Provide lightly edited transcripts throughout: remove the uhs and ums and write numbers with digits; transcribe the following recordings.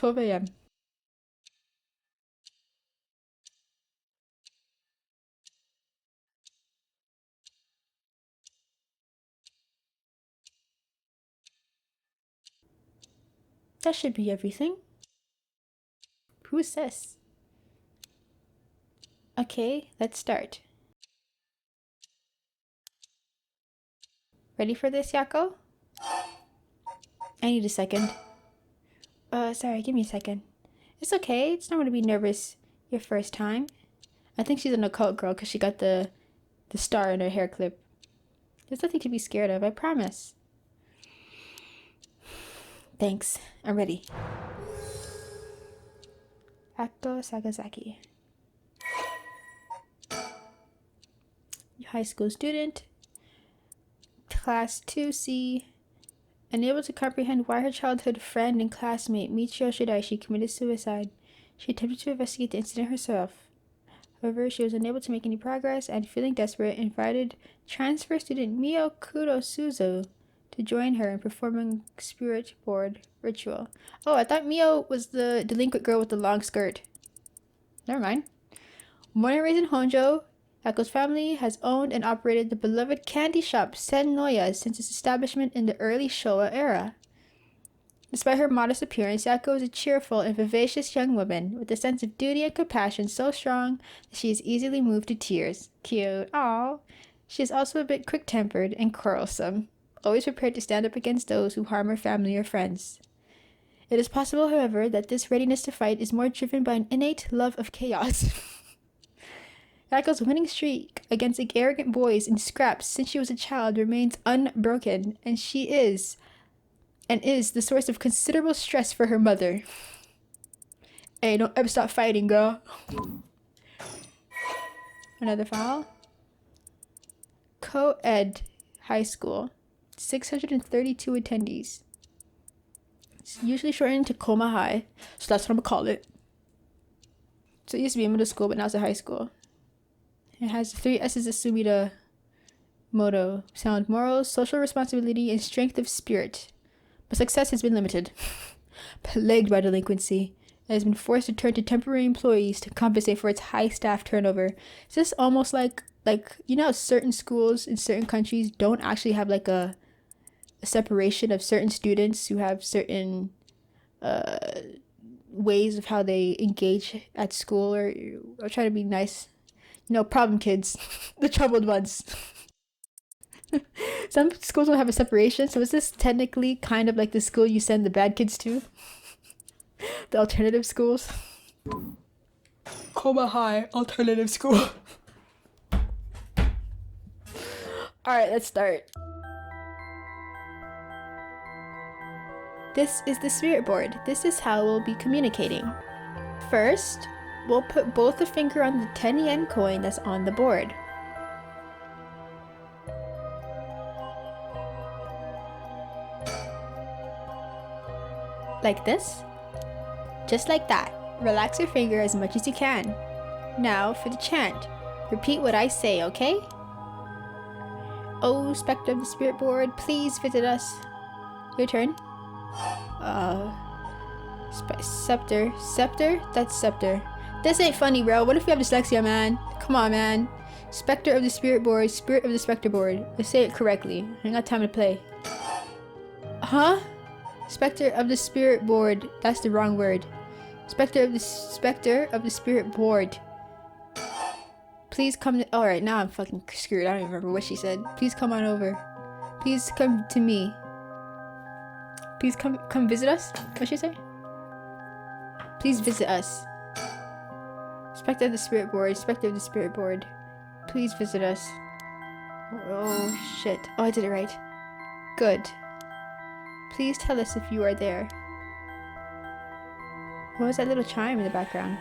12 a.m. That should be everything. Who's this? Okay, let's start. Ready for this, Yakko? I need a second. Sorry, give me a second. It's okay, it's normal to be nervous your first time. I think she's an occult girl because she got the star in her hair clip. There's nothing to be scared of, I promise. Thanks, I'm ready. Yakko Sakazaki. High school student. Class 2C. Unable to comprehend why her childhood friend and classmate Michio Shidaishi committed suicide, she attempted to investigate the incident herself. However, she was unable to make any progress and, feeling desperate, invited transfer student Mio Kurosuzu to join her in performing spirit board ritual. Oh, I thought Mio was the delinquent girl with the long skirt. Never mind. Born and raised in Honjo, Yakko's family has owned and operated the beloved candy shop Sen Noya since its establishment in the early Showa era. Despite her modest appearance, Yakko is a cheerful and vivacious young woman with a sense of duty and compassion so strong that she is easily moved to tears. Cute. Aww. She is also a bit quick-tempered and quarrelsome, always prepared to stand up against those who harm her family or friends. It is possible, however, that this readiness to fight is more driven by an innate love of chaos. Yakko's winning streak against arrogant boys in scraps since she was a child remains unbroken, and she is the source of considerable stress for her mother. Hey, don't ever stop fighting, girl. Another file. Co-ed high school. 632 attendees. It's usually shortened to Koma High, so that's what I'm gonna call it. So it used to be a middle school, but now it's a high school. It has 3 S's of Sumida motto: sound morals, social responsibility, and strength of spirit. But success has been limited. Plagued by delinquency, it has been forced to turn to temporary employees to compensate for its high staff turnover. Is this almost like you know, certain schools in certain countries don't actually have like a separation of certain students who have certain ways of how they engage at school or try to be nice. You know, problem kids, the troubled ones. Some schools don't have a separation, so is this technically kind of like the school you send the bad kids to? The alternative schools? Koma High Alternative School. Alright, let's start. This is the spirit board. This is how we'll be communicating. First, we'll put both a finger on the 10 yen coin that's on the board. Like this. Just like that. Relax your finger as much as you can. Now for the chant. Repeat what I say, okay? Oh, Spectre of the Spirit Board, please visit us. Your turn. Scepter. Scepter? That's scepter. This ain't funny, bro. What if you have dyslexia, man? Come on, man. Spectre of the Spirit Board, Spirit of the Spectre Board. Let's say it correctly. I ain't got time to play. Huh? Spectre of the Spirit Board. That's the wrong word. Spectre of the Spirit Board. Please come to— Alright, now I'm fucking screwed. I don't even remember what she said. Please come on over. Please come to me. Please come visit us? What'd she say? Please visit us. Spectre of the Spirit Board. Spectre of the Spirit Board. Please visit us. Oh, shit. Oh, I did it right. Good. Please tell us if you are there. What was that little chime in the background?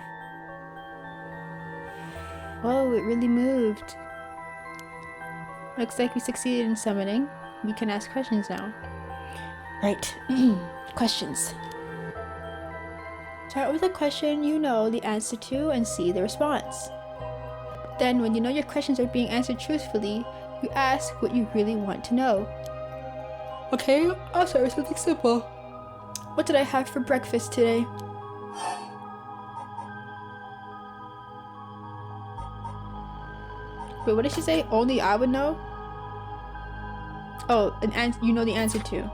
Oh, it really moved. Looks like we succeeded in summoning. We can ask questions now. Right. Questions. Start with a question you know the answer to and see the response. Then, when you know your questions are being answered truthfully, you ask what you really want to know. Okay, I'll start with something simple. What did I have for breakfast today? Wait, what did she say? Only I would know? Oh, you know the answer to.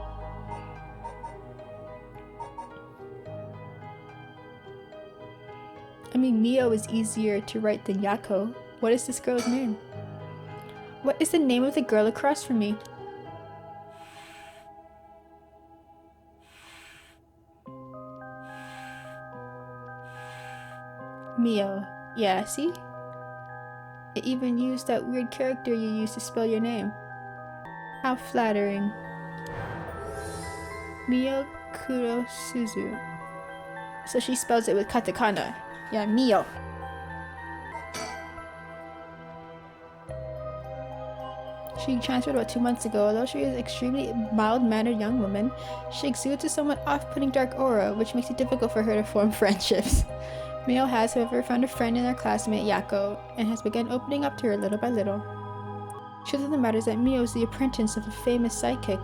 I mean, Mio is easier to write than Yakko. What is this girl's name? What is the name of the girl across from me? Mio. Yeah, see? It even used that weird character you used to spell your name. How flattering. Mio Kuro Suzu. So she spells it with katakana. Yeah, Mio. She transferred about 2 months ago. Although she is an extremely mild-mannered young woman, she exudes a somewhat off-putting dark aura, which makes it difficult for her to form friendships. Mio has, however, found a friend in her classmate Yakko, and has begun opening up to her little by little. Truth of the matter is that Mio is the apprentice of a famous psychic.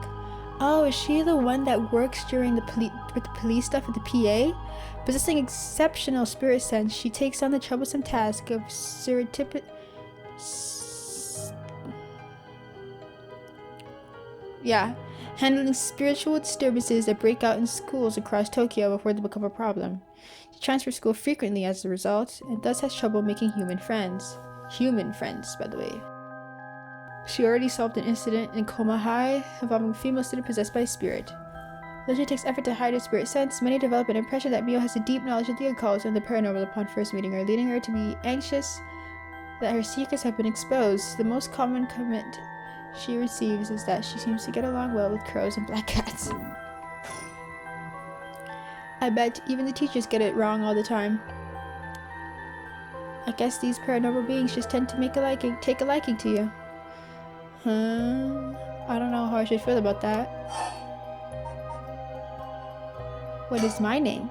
Oh, is she the one that works during with the police stuff at the PA? Possessing exceptional spirit sense, she takes on the troublesome task of handling spiritual disturbances that break out in schools across Tokyo before they become a problem. She transfers school frequently as a result, and thus has trouble making human friends. Human friends, by the way. She already solved an incident in Coma High involving a female student possessed by a spirit. Though she takes effort to hide her spirit sense, many develop an impression that Mio has a deep knowledge of the occult and the paranormal upon first meeting her, leading her to be anxious that her secrets have been exposed. The most common comment she receives is that she seems to get along well with crows and black cats. I bet even the teachers get it wrong all the time. I guess these paranormal beings just tend to take a liking to you. I don't know how I should feel about that. What is my name?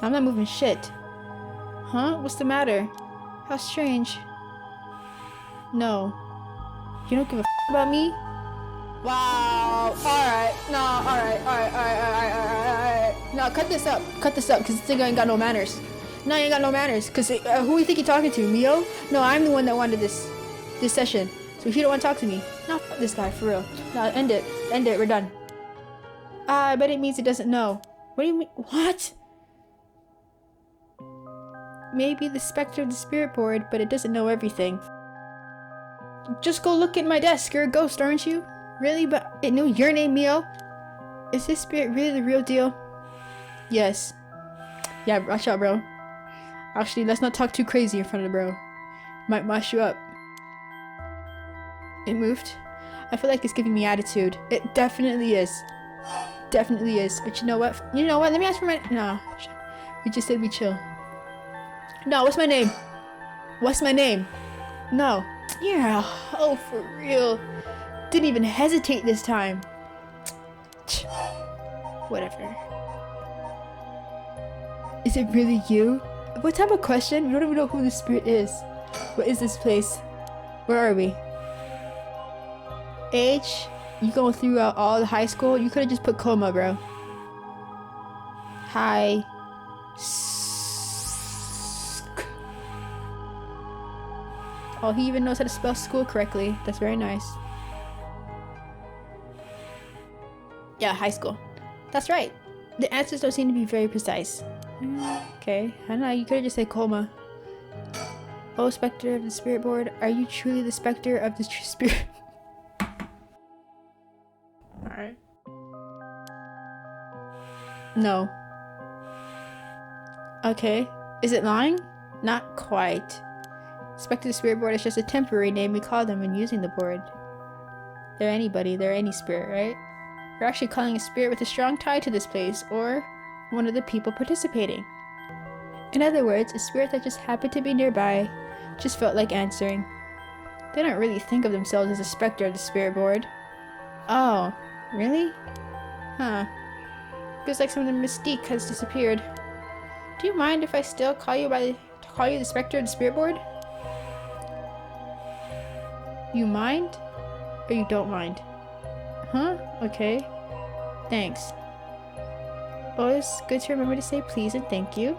I'm not moving shit. Huh? What's the matter? How strange. No. You don't give a f about me? Wow. Alright. No, alright. No, cut this up, cause this thing ain't got no manners. No, you ain't got no manners, cause who do you think you're talking to? Mio? No, I'm the one that wanted this session. So if you don't want to talk to me, no, f this guy, for real. No, end it, we're done. I bet it means it doesn't know. What do you mean? What? Maybe the specter of the spirit board, but it doesn't know everything. Just go look at my desk. You're a ghost, aren't you? Really? But it knew your name, Mio? Is this spirit really the real deal? Yes. Yeah, watch out, bro. Actually, let's not talk too crazy in front of the bro. Might mash you up. It moved. I feel like it's giving me attitude. It definitely is. Definitely is. But you know what? Let me ask for my... No. We just said we chill. No, what's my name? What's my name? No. Yeah. Oh, for real. Didn't even hesitate this time. Whatever. Is it really you? What type of question? We don't even know who this spirit is. What is this place? Where are we? Age? You going through all the high school? You could have just put coma, bro. Hi. Oh, he even knows how to spell school correctly. That's very nice. Yeah, high school. That's right. The answers don't seem to be very precise. Okay, I don't know, you could have just said coma. Oh, specter of the spirit board, are you truly the specter of the spirit? Alright. No. Okay. Is it lying? Not quite. Specter of the spirit board is just a temporary name we call them when using the board. They're anybody, they're any spirit, right? We're actually calling a spirit with a strong tie to this place, or one of the people participating. In other words, a spirit that just happened to be nearby just felt like answering. They don't really think of themselves as a specter of the spirit board. Oh, really? Huh. Feels like some of the mystique has disappeared. Do you mind if I still call you the specter of the spirit board? You mind? Or you don't mind? Huh? Okay. Thanks. Always good to remember to say please and thank you.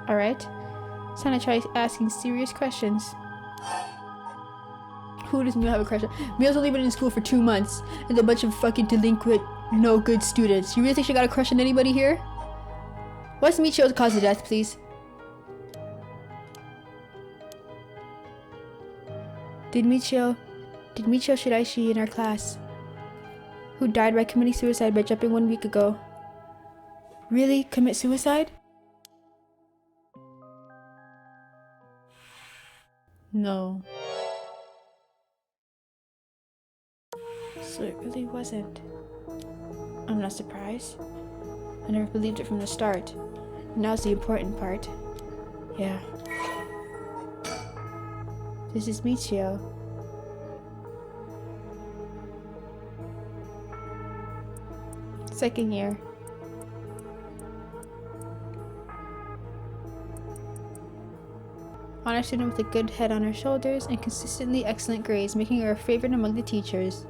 Alright. It's time to try asking serious questions. Who does Mio have a crush on? Mio's only been in school for 2 months and a bunch of fucking delinquent, no good students. You really think she got a crush on anybody here? What's Michio's cause of death, please? Did Michio Shiraishi in our class, who died by committing suicide by jumping 1 week ago, really commit suicide? No. So it really wasn't. I'm not surprised. I never believed it from the start. Now's the important part. Yeah. This is Michio. Second year. Honor student with a good head on her shoulders and consistently excellent grades, making her a favorite among the teachers.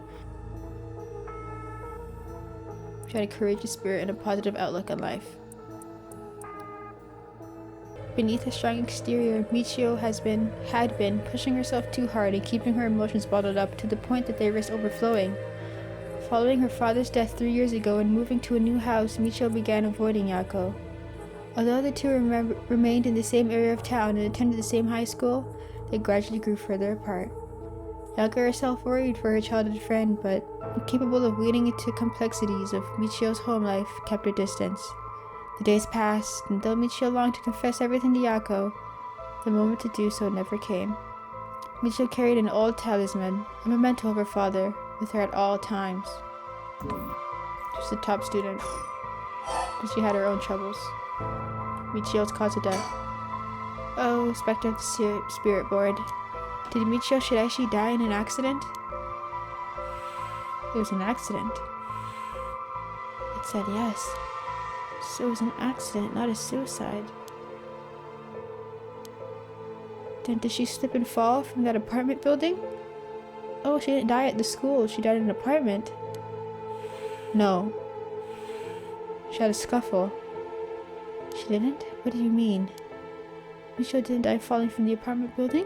She had a courageous spirit and a positive outlook on life. Beneath a strong exterior, Michio had been pushing herself too hard and keeping her emotions bottled up to the point that they risked overflowing. Following her father's death 3 years ago and moving to a new house, Michio began avoiding Yakko. Although the two remained in the same area of town and attended the same high school, they gradually grew further apart. Yakko herself worried for her childhood friend, but, incapable of wading into complexities of Michio's home life, kept her distance. The days passed, and though Michio longed to confess everything to Yakko, the moment to do so never came. Michio carried an old talisman, a memento of her father, with her at all times. She was a top student, but she had her own troubles. Michio's cause of death. Oh, Spectre of the Spirit Board. Did Michio Shiraishi die in an accident? It was an accident. It said yes. So it was an accident, not a suicide. Then did she slip and fall from that apartment building? Oh, she didn't die at the school. She died in an apartment. No. She had a scuffle. She didn't? What do you mean? Michio didn't die falling from the apartment building?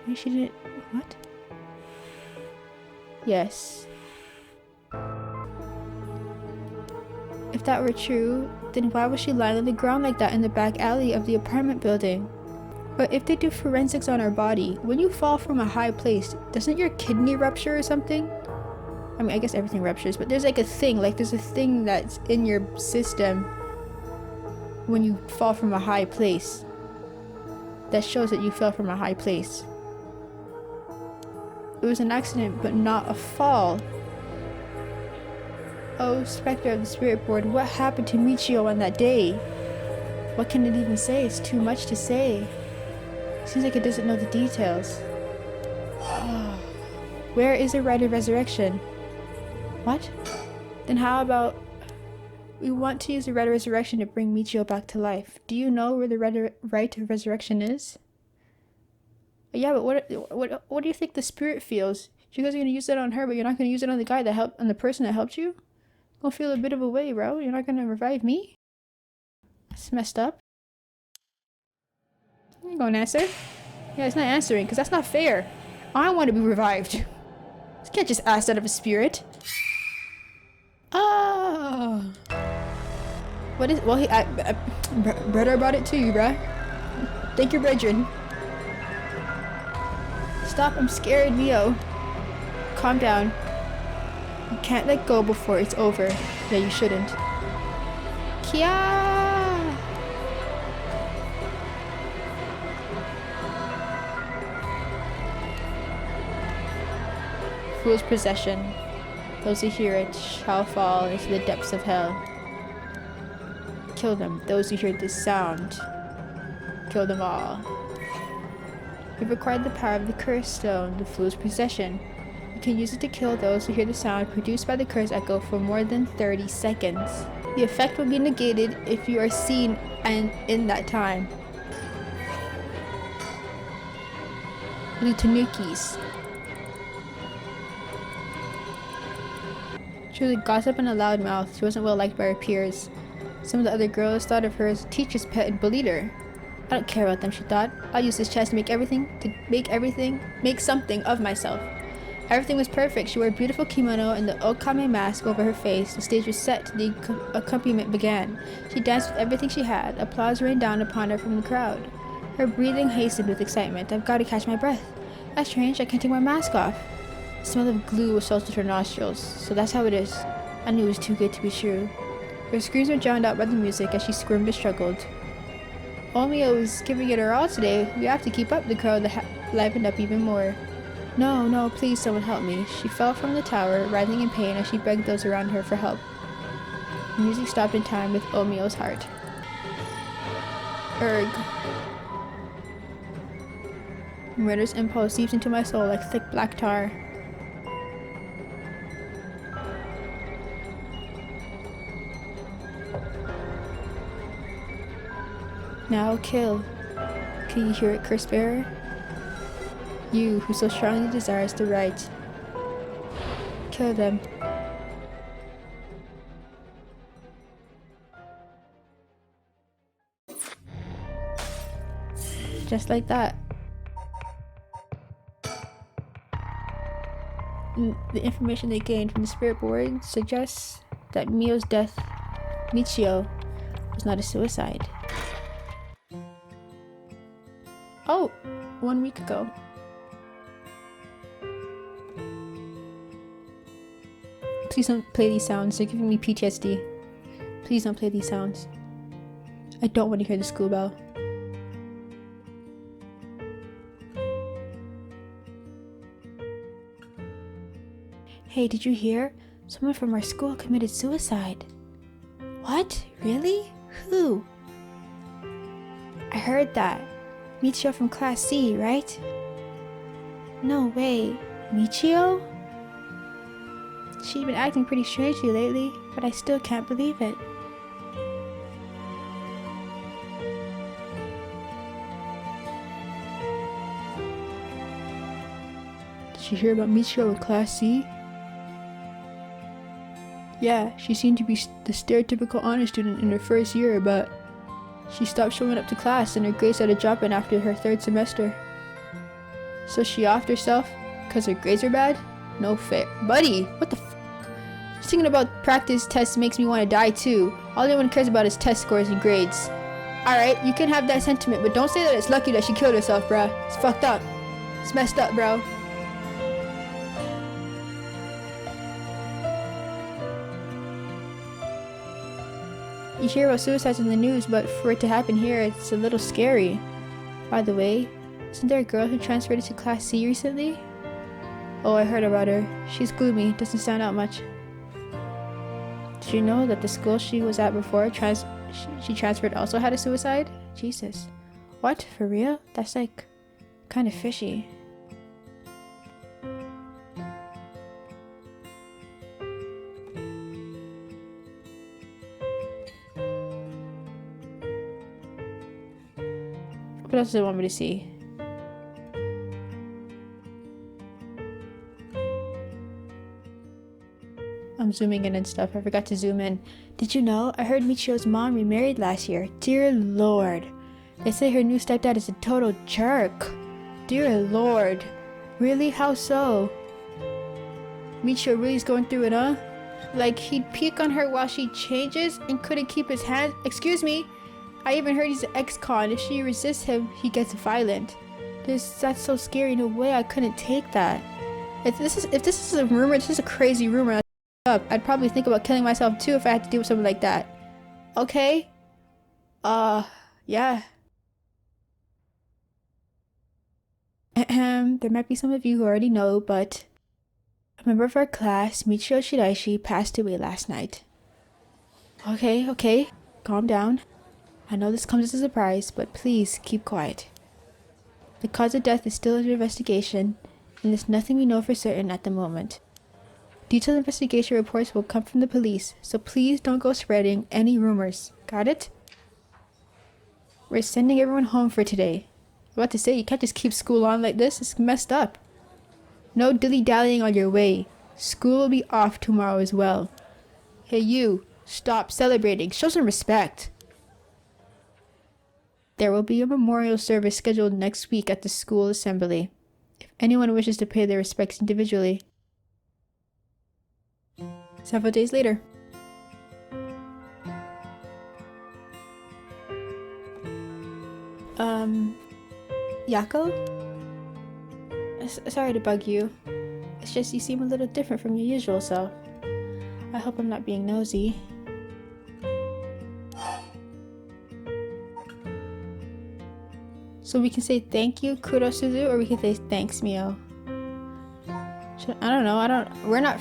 Maybe she didn't... What? Yes. If that were true, then why was she lying on the ground like that in the back alley of the apartment building? But if they do forensics on our body, when you fall from a high place, doesn't your kidney rupture or something? I mean, I guess everything ruptures, but there's like a thing, there's a thing that's in your system when you fall from a high place that shows that you fell from a high place. It was an accident, but not a fall. Oh, Spectre of the Spirit Board, what happened to Michio on that day? What can it even say? It's too much to say. Seems like it doesn't know the details. Where is the right of resurrection? What? Then how about... We want to use the right of resurrection to bring Michio back to life. Do you know where the right of resurrection is? Yeah, but what do you think the spirit feels? You guys are gonna use that on her, but you're not gonna use it on the person that helped you? Gonna feel a bit of a way, bro. You're not gonna revive me? That's messed up. You gonna answer? Yeah, it's not answering, because that's not fair. I want to be revived. You can't just ask that of a spirit. Oh. What is... Well, brother brought it to you, bruh. Thank you, brethren. Stop, I'm scared, Mio. Calm down. You can't let go before it's over. Yeah, you shouldn't. Kia! Fool's possession. Those who hear it shall fall into the depths of hell. Kill them. Those who hear this sound. Kill them all. You've acquired the power of the cursed stone, the Fool's possession. You can use it to kill those who hear the sound produced by the curse echo for more than 30 seconds. The effect will be negated if you are seen and in that time. Blue Tanukis. She was a gossip and a loudmouth. She wasn't well liked by her peers. Some of the other girls thought of her as a teacher's pet and bullied her. I don't care about them, she thought. I'll use this chance to make something of myself. Everything was perfect. She wore a beautiful kimono and the okame mask over her face. The stage was set. The accompaniment began. She danced with everything she had. Applause rained down upon her from the crowd. Her breathing hastened with excitement. I've got to catch my breath. That's strange. I can't take my mask off. The smell of glue assaulted her nostrils. So that's how it is. I knew it was too good to be true. Her screams were drowned out by the music as she squirmed and struggled. Omio was giving it her all today. We have to keep up. The crowd livened up even more. No, no, please someone help me. She fell from the tower, writhing in pain as she begged those around her for help. The music stopped in time with Omio's heart. Erg. Murderous impulse seeps into my soul like thick black tar. Now kill. Can you hear it, curse bearer? You, who so strongly desires the right. Kill them. Just like that. The information they gained from the spirit board suggests that Mio's death, Michio, was not a suicide. Oh, 1 week ago. Please don't play these sounds. They're giving me PTSD. Please don't play these sounds. I don't want to hear the school bell. Hey, did you hear? Someone from our school committed suicide. What? Really? Who? I heard that. Michio from Class C, right? No way. Michio? She's been acting pretty strangely lately, but I still can't believe it. Did you hear about Michio in Class C? Yeah, she seemed to be the stereotypical honor student in her first year, but she stopped showing up to class and her grades started dropping after her 3rd semester. So she offed herself because her grades are bad? No fair. Buddy, what the f***? Just thinking about practice tests makes me want to die too. All anyone cares about is test scores and grades. Alright, you can have that sentiment, but don't say that it's lucky that she killed herself, bruh. It's fucked up. It's messed up, bro. You hear about suicides in the news, but for it to happen here, it's a little scary. By the way, isn't there a girl who transferred to Class C recently? Oh, I heard about her. She's gloomy, doesn't stand out much. Did you know that the school she was at before she transferred also had a suicide? Jesus. What? For real? That's like kind of fishy. What else do they want me to see? I'm zooming in and stuff. I forgot to zoom in. Did you know? I heard Michio's mom remarried last year. Dear Lord. They say her new stepdad is a total jerk. Dear Lord. Really? How so? Michio really is going through it, huh? Like he'd peek on her while she changes and couldn't keep his hands. Excuse me. I even heard he's an ex-con. If she resists him, he gets violent. That's so scary. No way I couldn't take that. If this is a rumor, this is a crazy rumor. I'd probably think about killing myself too if I had to deal with something like that. Okay? Yeah. There might be some of you who already know, but a member of our class, Michio Shiraishi, passed away last night. Okay. Calm down. I know this comes as a surprise, but please keep quiet. The cause of death is still under investigation, and there's nothing we know for certain at the moment. Detailed investigation reports will come from the police, so please don't go spreading any rumors. Got it? We're sending everyone home for today. I'm about to say, you can't just keep school on like this. It's messed up. No dilly-dallying on your way. School will be off tomorrow as well. Hey you, stop celebrating. Show some respect. There will be a memorial service scheduled next week at the school assembly. If anyone wishes to pay their respects individually. Several days later. Yakko? Sorry to bug you. It's just you seem a little different from your usual self. I hope I'm not being nosy. So we can say thank you, kudos Suzu, or we can say thanks, Mio. I don't know. We're not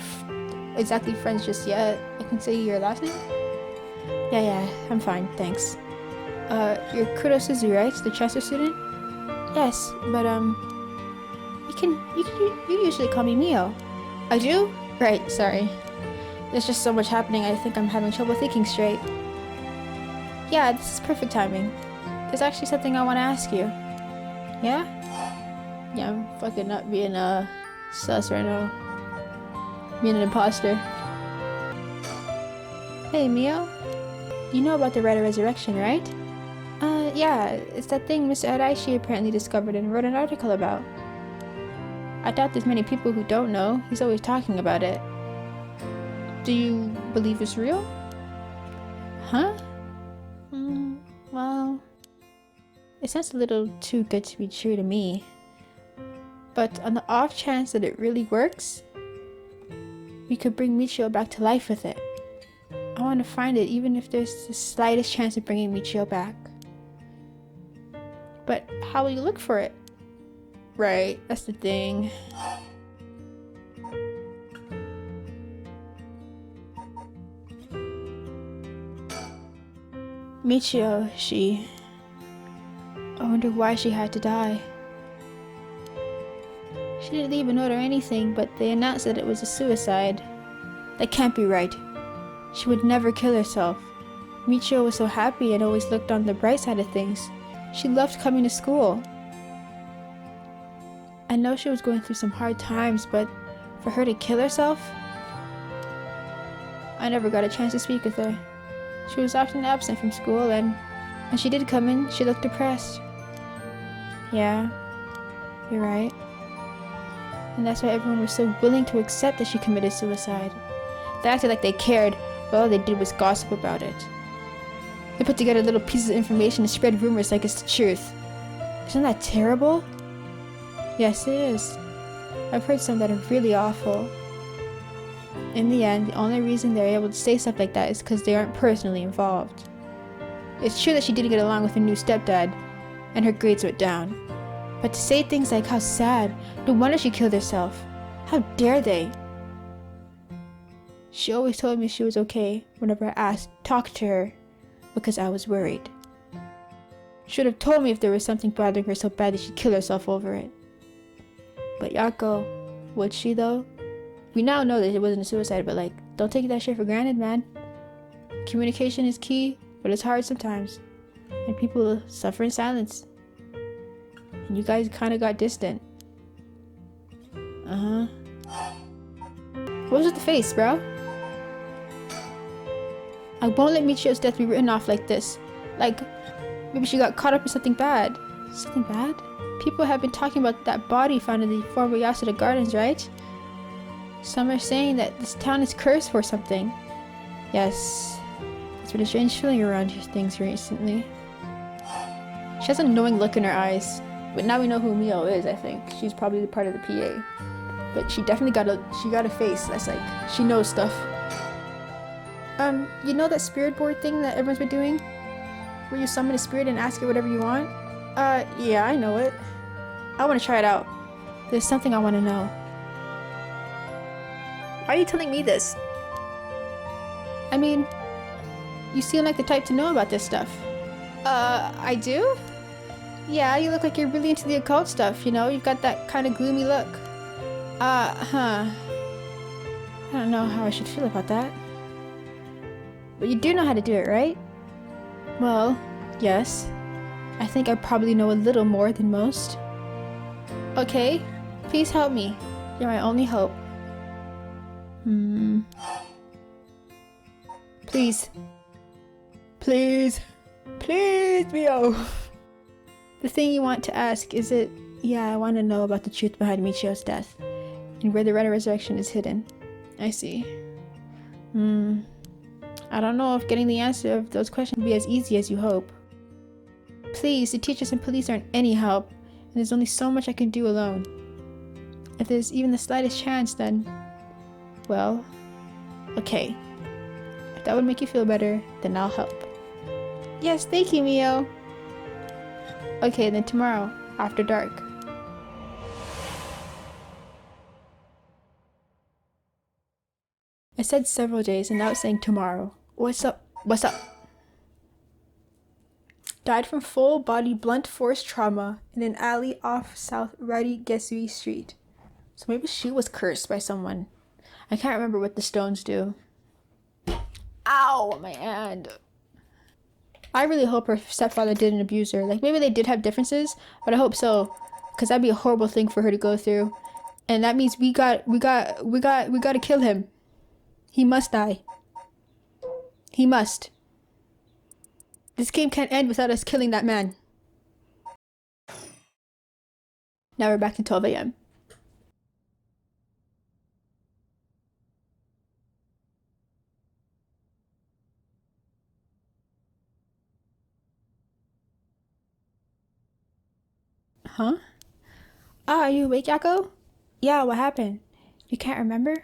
exactly friends just yet. I can say your last name? Yeah, I'm fine, thanks. You're kudos Suzu, right? The Chester student? Yes, but you usually call me Mio. I do? Right, sorry. There's just so much happening, I think I'm having trouble thinking straight. Yeah, this is perfect timing. There's actually something I want to ask you. Yeah? Yeah, I'm fucking not being sus right now. Being an imposter. Hey, Mio? You know about the Rite of Resurrection, right? Yeah, it's that thing Mr. Araishi apparently discovered and wrote an article about. I doubt there's many people who don't know. He's always talking about it. Do you believe it's real? Huh? Well... It sounds a little too good to be true to me. But on the off chance that it really works, we could bring Michio back to life with it. I want to find it even if there's the slightest chance of bringing Michio back. But how will you look for it? Right, that's the thing. Michio, I wonder why she had to die. She didn't leave a note or anything, but they announced that it was a suicide. That can't be right. She would never kill herself. Michio was so happy and always looked on the bright side of things. She loved coming to school. I know she was going through some hard times, but for her to kill herself? I never got a chance to speak with her. She was often absent from school, and when she did come in, she looked depressed. Yeah, you're right. And that's why everyone was so willing to accept that she committed suicide. They acted like they cared, but all they did was gossip about it. They put together little pieces of information and spread rumors like it's the truth. Isn't that terrible? Yes, it is. I've heard some that are really awful. In the end, the only reason they're able to say stuff like that is because they aren't personally involved. It's true that she didn't get along with her new stepdad, and her grades went down. But to say things like how sad, no wonder she killed herself. How dare they? She always told me she was okay whenever I talked to her, because I was worried. Should have told me if there was something bothering her so bad that she'd kill herself over it. But Yakko, would she though? We now know that it wasn't a suicide, but like, don't take that shit for granted, man. Communication is key, but it's hard sometimes. And people suffer in silence. And you guys kinda got distant. What was with the face, bro? I won't let Michio's death be written off like this. Like, maybe she got caught up in something bad. Something bad? People have been talking about that body found in the former Yasuda Gardens, right? Some are saying that this town is cursed for something. Yes. There's been a strange feeling around things recently. She has a knowing look in her eyes. But now we know who Mio is, I think. She's probably the part of the PA. But she definitely got a face that's like, she knows stuff. You know that spirit board thing that everyone's been doing? Where you summon a spirit and ask it whatever you want? Yeah, I know it. I want to try it out. There's something I want to know. Why are you telling me this? I mean, you seem like the type to know about this stuff. I do? Yeah, you look like you're really into the occult stuff, you know? You've got that kind of gloomy look. I don't know how I should feel about that. But you do know how to do it, right? Well, yes. I think I probably know a little more than most. Okay, please help me. You're my only hope. Please. Please. Please, Mio. The thing you want to ask, is it... Yeah, I want to know about the truth behind Michio's death. And where the red resurrection is hidden. I see. I don't know if getting the answer of those questions will be as easy as you hope. Please, the teachers and police aren't any help. And there's only so much I can do alone. If there's even the slightest chance, then... Well... Okay. If that would make you feel better, then I'll help. Yes, thank you, Mio! Okay, then tomorrow, after dark. I said several days, and now it's saying tomorrow. What's up? What's up? Died from full-body blunt force trauma in an alley off South Radigesui Street. So maybe she was cursed by someone. I can't remember what the stones do. Ow, my hand. I really hope her stepfather didn't abuse her. Like, maybe they did have differences, but I hope so. Because that'd be a horrible thing for her to go through. And that means we gotta kill him. He must die. He must. This game can't end without us killing that man. Now we're back to 12 a.m. Huh? Ah, are you awake, Yakko? Yeah, what happened? You can't remember?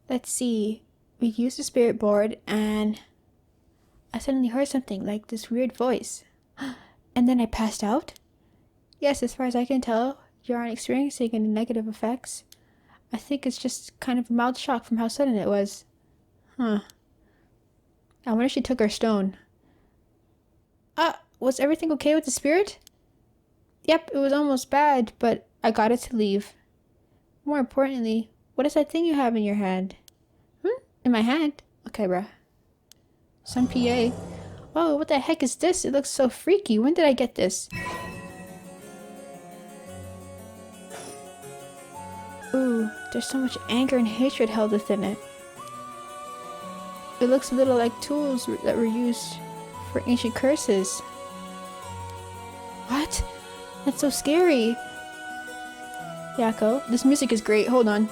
Let's see. We used the spirit board and I suddenly heard something like this weird voice. And then I passed out? Yes, as far as I can tell, you aren't experiencing any negative effects. I think it's just kind of a mild shock from how sudden it was. Huh. I wonder if she took our stone. Was everything okay with the spirit? Yep, it was almost bad, but I got it to leave. More importantly, what is that thing you have in your hand? In my hand? Okay, bruh. Some PA. Whoa, what the heck is this? It looks so freaky. When did I get this? Ooh, there's so much anger and hatred held within it. It looks a little like tools that were used for ancient curses. What? That's so scary. Yakko, this music is great. Hold on.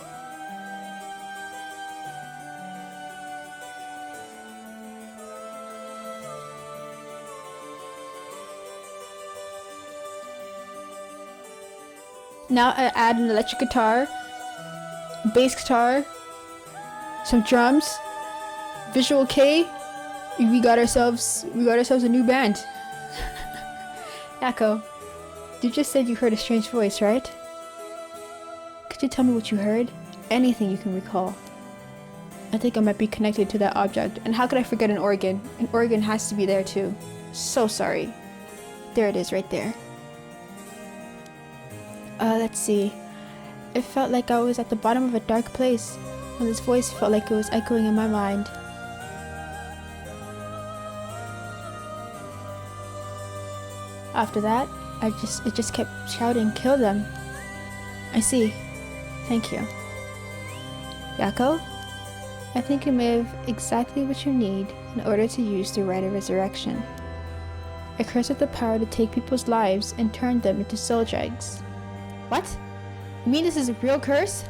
Now I add an electric guitar, bass guitar, some drums, visual K. We got ourselves a new band. Yakko, you just said you heard a strange voice, right? Could you tell me what you heard? Anything you can recall. I think I might be connected to that object, and how could I forget an organ? An organ has to be there too. So sorry. There it is right there. Let's see. It felt like I was at the bottom of a dark place, and this voice felt like it was echoing in my mind. After that, it just kept shouting, "Kill them." I see. Thank you. Yakko? I think you may have exactly what you need in order to use the Rite of Resurrection. A curse with the power to take people's lives and turn them into soul dregs. What? You mean this is a real curse?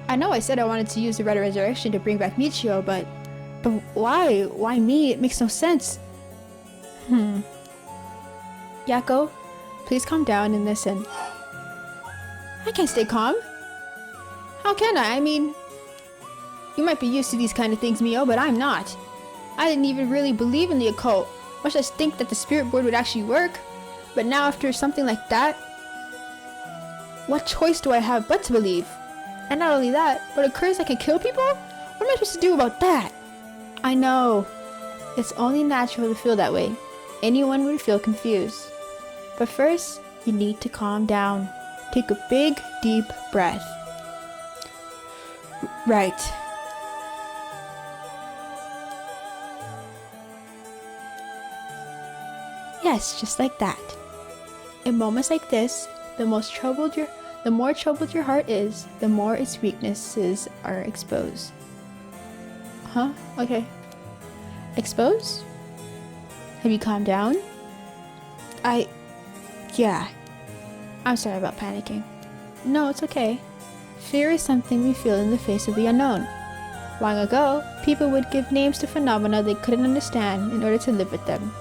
I know I said I wanted to use the Rite of Resurrection to bring back Michio, but why? Why me? It makes no sense. Yakko, please calm down and listen. I can't stay calm. How can I? I mean, you might be used to these kind of things, Mio, but I'm not. I didn't even really believe in the occult, much less think that the spirit board would actually work. But now after something like that, what choice do I have but to believe? And not only that, but a curse that can kill people? What am I supposed to do about that? I know. It's only natural to feel that way. Anyone would feel confused. But first, you need to calm down. Take a big, deep breath. Right. Yes, just like that. In moments like this, the more troubled your heart is, the more its weaknesses are exposed. Huh? Okay. Exposed? Have you calmed down? Yeah. I'm sorry about panicking. No, it's okay. Fear is something we feel in the face of the unknown. Long ago, people would give names to phenomena they couldn't understand in order to live with them.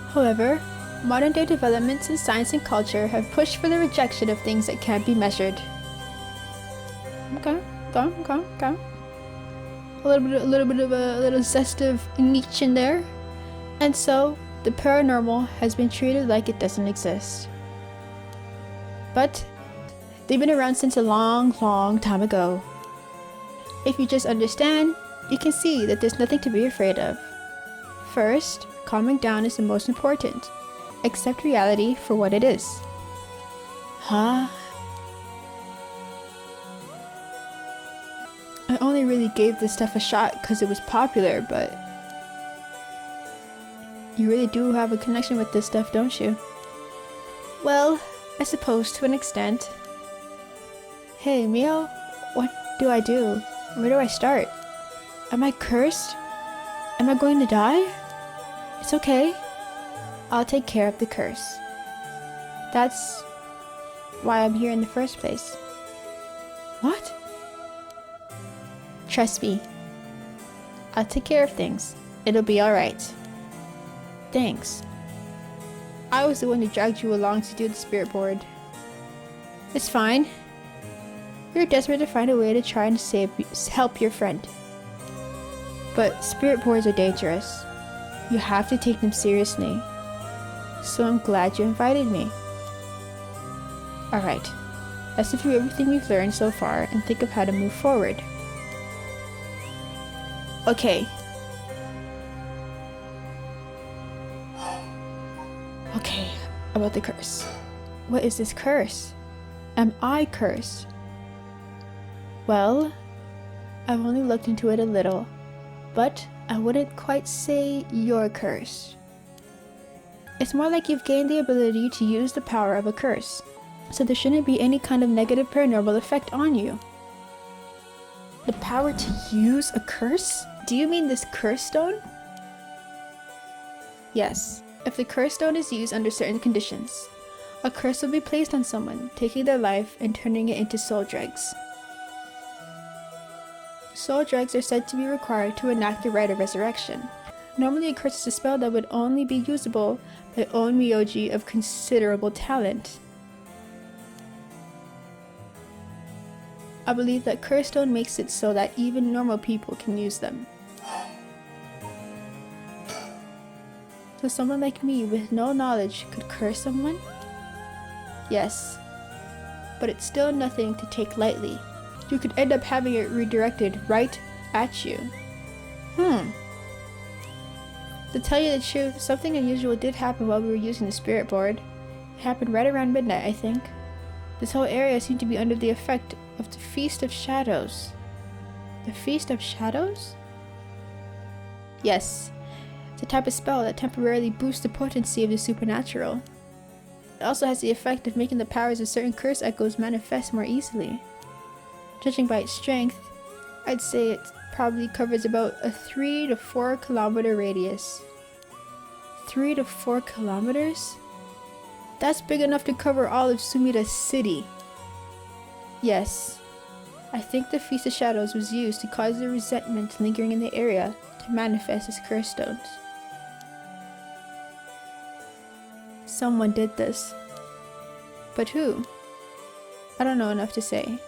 However, modern-day developments in science and culture have pushed for the rejection of things that can't be measured. Okay. A little bit of a zest of niche in there. And so, the paranormal has been treated like it doesn't exist. But they've been around since a long time ago. If you just understand, you can see that there's nothing to be afraid of. First, calming down is the most important. Accept reality for what it is. Huh? I only really gave this stuff a shot because it was popular, but you really do have a connection with this stuff, don't you? Well, I suppose to an extent. Hey, Mio, what do I do? Where do I start? Am I cursed? Am I going to die? It's okay. I'll take care of the curse. That's why I'm here in the first place. What? Trust me. I'll take care of things. It'll be alright. Thanks. I was the one who dragged you along to do the spirit board. It's fine. You're desperate to find a way to try and help your friend. But spirit boards are dangerous. You have to take them seriously. So I'm glad you invited me. Alright, let's go through everything we've learned so far and think of how to move forward. Okay. Okay, about the curse. What is this curse? Am I cursed? Well, I've only looked into it a little, but I wouldn't quite say you're cursed. It's more like you've gained the ability to use the power of a curse, so there shouldn't be any kind of negative paranormal effect on you. The power to use a curse? Do you mean this curse stone? Yes, if the curse stone is used under certain conditions, a curse will be placed on someone, taking their life and turning it into soul dregs. Soul dregs are said to be required to enact the rite of resurrection. Normally a curse is a spell that would only be usable by onmyoji of considerable talent. I believe that curse stone makes it so that even normal people can use them. So someone like me with no knowledge could curse someone? Yes, but it's still nothing to take lightly. You could end up having it redirected right at you. To tell you the truth, something unusual did happen while we were using the spirit board. It happened right around midnight, I think. This whole area seemed to be under the effect of the Feast of Shadows. The Feast of Shadows? Yes, it's a type of spell that temporarily boosts the potency of the supernatural. It also has the effect of making the powers of certain curse echoes manifest more easily. Judging by its strength, I'd say it probably covers about a 3 to 4 kilometer radius. 3 to 4 kilometers? That's big enough to cover all of Sumida City. Yes, I think the Feast of Shadows was used to cause the resentment lingering in the area to manifest as curse stones. Someone did this. But who? I don't know enough to say.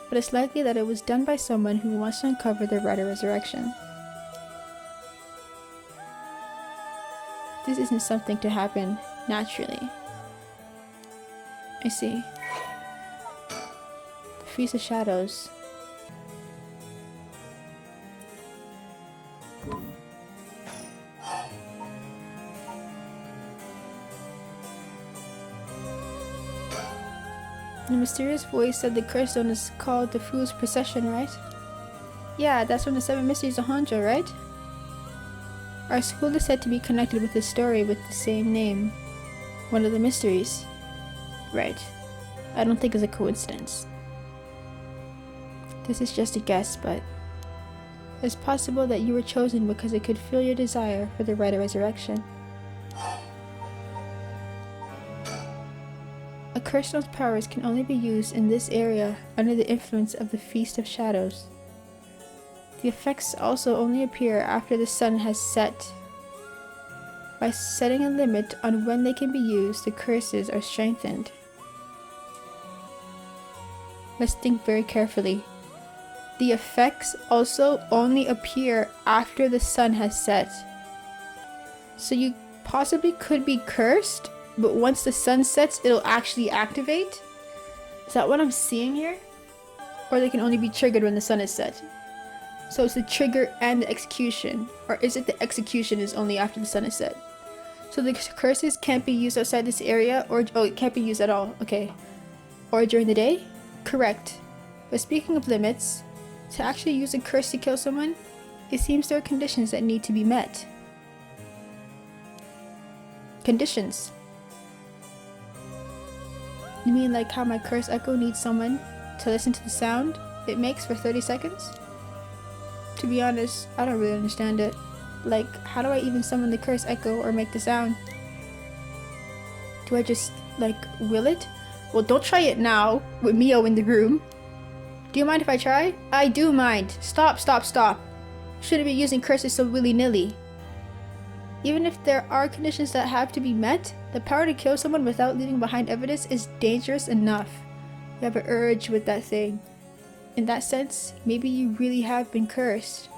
But it's likely that it was done by someone who wants to uncover the rite of resurrection. This isn't something to happen naturally. I see. The Feast of Shadows. The mysterious voice said the curse stone is called the Fool's Procession, right? Yeah, that's from the 7 Mysteries of Honjo, right? Our school is said to be connected with a story with the same name. One of the mysteries. Right. I don't think it's a coincidence. This is just a guess, but It's possible that you were chosen because it could feel your desire for the rite of resurrection. A curse stone's powers can only be used in this area under the influence of the Feast of Shadows. The effects also only appear after the sun has set. By setting a limit on when they can be used, the curses are strengthened. Let's think very carefully. The effects also only appear after the sun has set. So you possibly could be cursed, but once the sun sets, it'll actually activate? Is that what I'm seeing here? Or they can only be triggered when the sun is set? So it's the trigger and the execution. Or is it the execution is only after the sun is set? So the curses can't be used outside this area, or oh, it can't be used at all. Okay. Or during the day? Correct. But speaking of limits, to actually use a curse to kill someone, it seems there are conditions that need to be met. Conditions. You mean like how my curse echo needs someone to listen to the sound it makes for 30 seconds? To be honest, I don't really understand it. Like, how do I even summon the curse echo or make the sound? Do I just, like, will it? Well, don't try it now, with Mio in the room. Do you mind if I try? I do mind. Stop, stop, stop. You shouldn't be using curses so willy-nilly. Even if there are conditions that have to be met, the power to kill someone without leaving behind evidence is dangerous enough. You have an urge with that thing. In that sense, maybe you really have been cursed.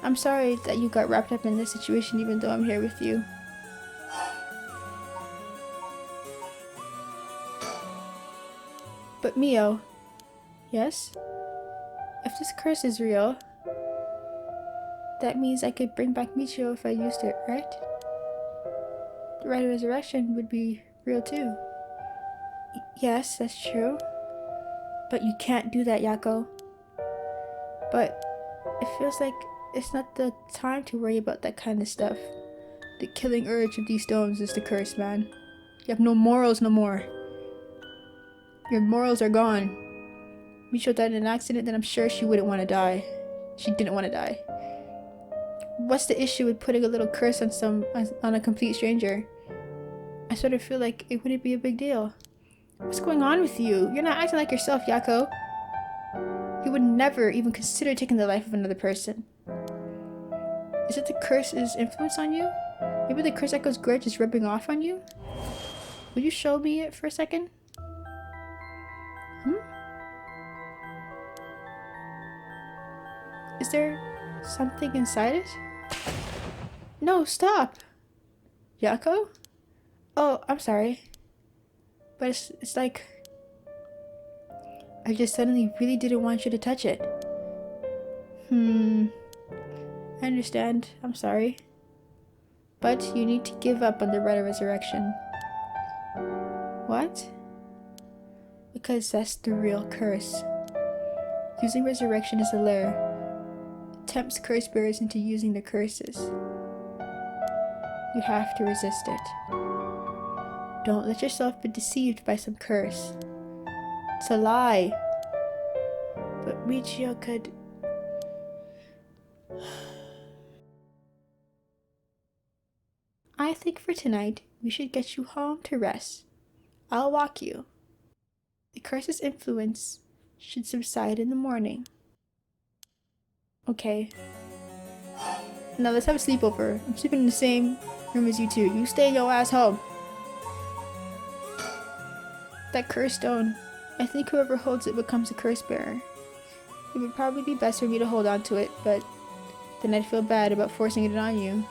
I'm sorry that you got wrapped up in this situation even though I'm here with you. But Mio. Yes? If this curse is real, that means I could bring back Michio if I used it, right? The rite of resurrection would be real too. Yes, that's true. But you can't do that, Yakko. But it feels like it's not the time to worry about that kind of stuff. The killing urge of these stones is the curse, man. You have no morals no more. Your morals are gone. Michio died in an accident, then I'm sure she wouldn't want to die. She didn't want to die. What's the issue with putting a little curse on a complete stranger? I sort of feel like it wouldn't be a big deal. What's going on with you? You're not acting like yourself, Yakko. You would never even consider taking the life of another person. Is it the curse's influence on you? Maybe the curse echo's grudge is rubbing off on you? Would you show me it for a second? Is there something inside it? No, stop! Yakko? Oh, I'm sorry. But it's like... I just suddenly really didn't want you to touch it. I understand. I'm sorry. But you need to give up on the rite of resurrection. What? Because that's the real curse. Using resurrection as a lair tempts curse bearers into using the curses. You have to resist it. Don't let yourself be deceived by some curse. It's a lie. But Michio could... I think for tonight, we should get you home to rest. I'll walk you. The curse's influence should subside in the morning. Okay. Now let's have a sleepover. I'm sleeping in the same room as you two. You stay your ass home. That curse stone. I think whoever holds it becomes a curse bearer. It would probably be best for me to hold on to it, but then I'd feel bad about forcing it on you.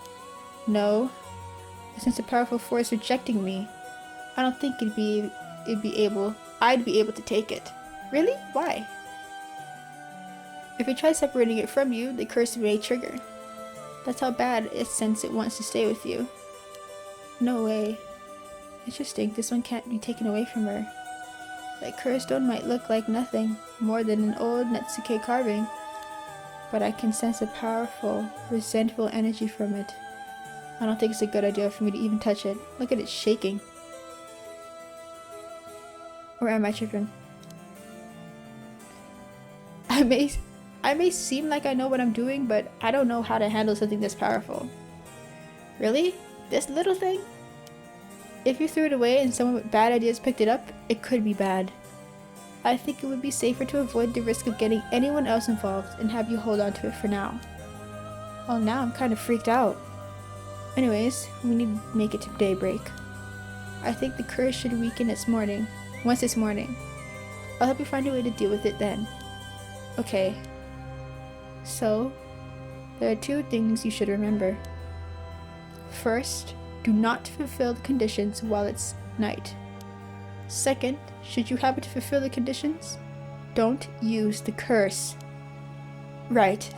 No. I sense a powerful force rejecting me. I don't think I'd be able to take it. Really? Why? If you try separating it from you, the curse may trigger. That's how bad it sense it wants to stay with you. No way. Interesting, this one can't be taken away from her. That curse stone might look like nothing more than an old Netsuke carving, but I can sense a powerful, resentful energy from it. I don't think it's a good idea for me to even touch it. Look at it shaking. Or am I tripping? I may I may seem like I know what I'm doing, but I don't know how to handle something this powerful. Really? This little thing? If you threw it away and someone with bad ideas picked it up, it could be bad. I think it would be safer to avoid the risk of getting anyone else involved and have you hold on to it for now. Well, now I'm kind of freaked out. Anyways, we need to make it to daybreak. I think the curse should weaken once this morning. I'll help you find a way to deal with it then. Okay. So, there are 2 things you should remember. First, do not fulfill the conditions while it's night. Second, should you happen to fulfill the conditions, don't use the curse. Right.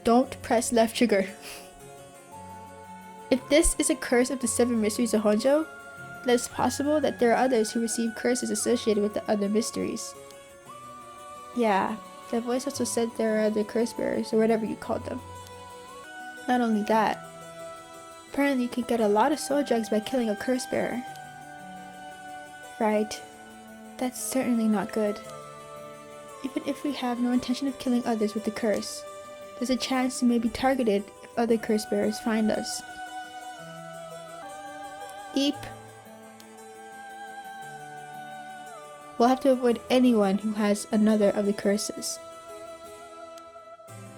Don't press left trigger. If this is a curse of the 7 mysteries of Honjo, then it's possible that there are others who receive curses associated with the other mysteries. Yeah, that voice also said there are other curse bearers, or whatever you called them. Not only that, apparently you can get a lot of soul drugs by killing a curse bearer. Right. That's certainly not good. Even if we have no intention of killing others with the curse, there's a chance we may be targeted if other curse bearers find us. Eep. We'll have to avoid anyone who has another of the curses.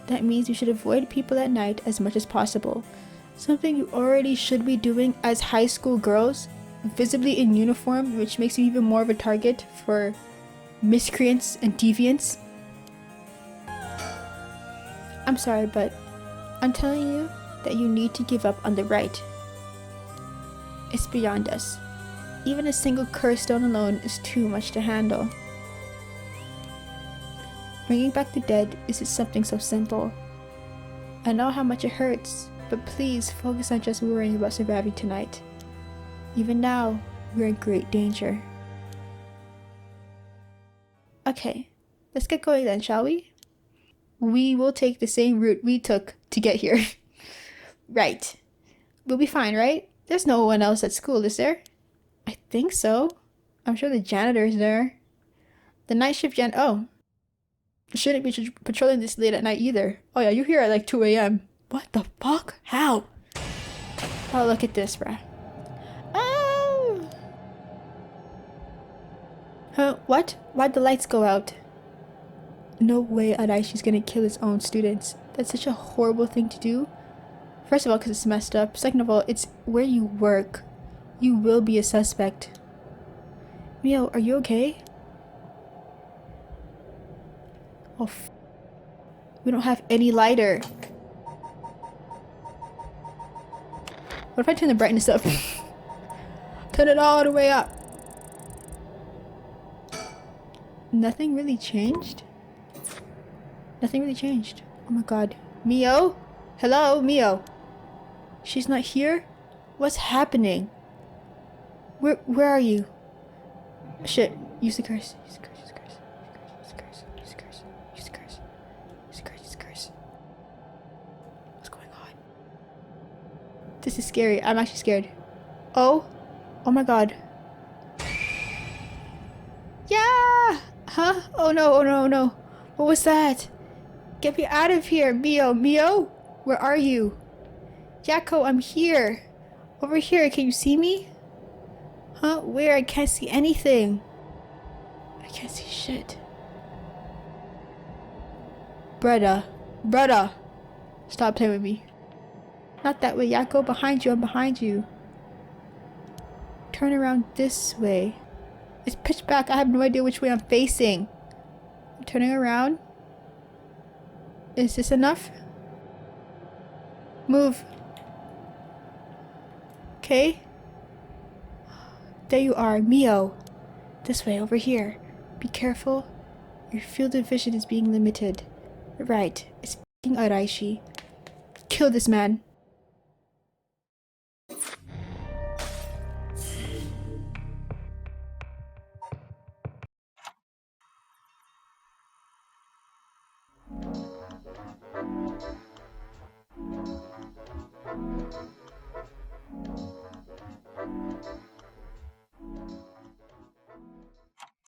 That means we should avoid people at night as much as possible. Something you already should be doing as high school girls, visibly in uniform, which makes you even more of a target for miscreants and deviants. I'm sorry, but I'm telling you that you need to give up on the right. It's beyond us. Even a single curse stone alone is too much to handle. Bringing back the dead is just something so simple. I know how much it hurts, but please focus on just worrying about surviving tonight. Even now, we're in great danger. Okay, let's get going then, shall we? We will take the same route we took to get here. Right. We'll be fine, right? There's no one else at school, is there? I think so. I'm sure the janitor is there. The night shift oh. Shouldn't be patrolling this late at night either. Oh yeah, you're here at like 2 a.m. What the fuck? How? Oh, look at this, bruh. Oh! Huh? What? Why'd the lights go out? No way Araishi's gonna kill his own students. That's such a horrible thing to do. First of all, because it's messed up. Second of all, it's where you work. You will be a suspect. Mio, are you okay? Oh, we don't have any lighter. What if I turn the brightness up? Turn it all the way up. Nothing really changed? Nothing really changed. Oh my god. Mio? Hello, Mio? She's not here? What's happening? Where are you? Shit. Use the curse. Use the curse. Use the curse. Use the curse. Use the curse. Use the curse. Use the curse. Use the curse. What's going on? This is scary. I'm actually scared. Oh. Oh my god. Yeah! Huh? Oh no, oh no, oh no. What was that? Get me out of here, Mio. Mio? Where are you? Yakko, I'm here. Over here, can you see me? Huh? Where? I can't see anything. I can't see shit. Brother. Brother. Stop playing with me. Not that way, Yakko. Behind you. I'm behind you. Turn around this way. It's pitch black. I have no idea which way I'm facing. I'm turning around. Is this enough? Move. Okay. There you are, Mio. This way, over here. Be careful. Your field of vision is being limited. Right. It's f***ing Araishi. Kill this man.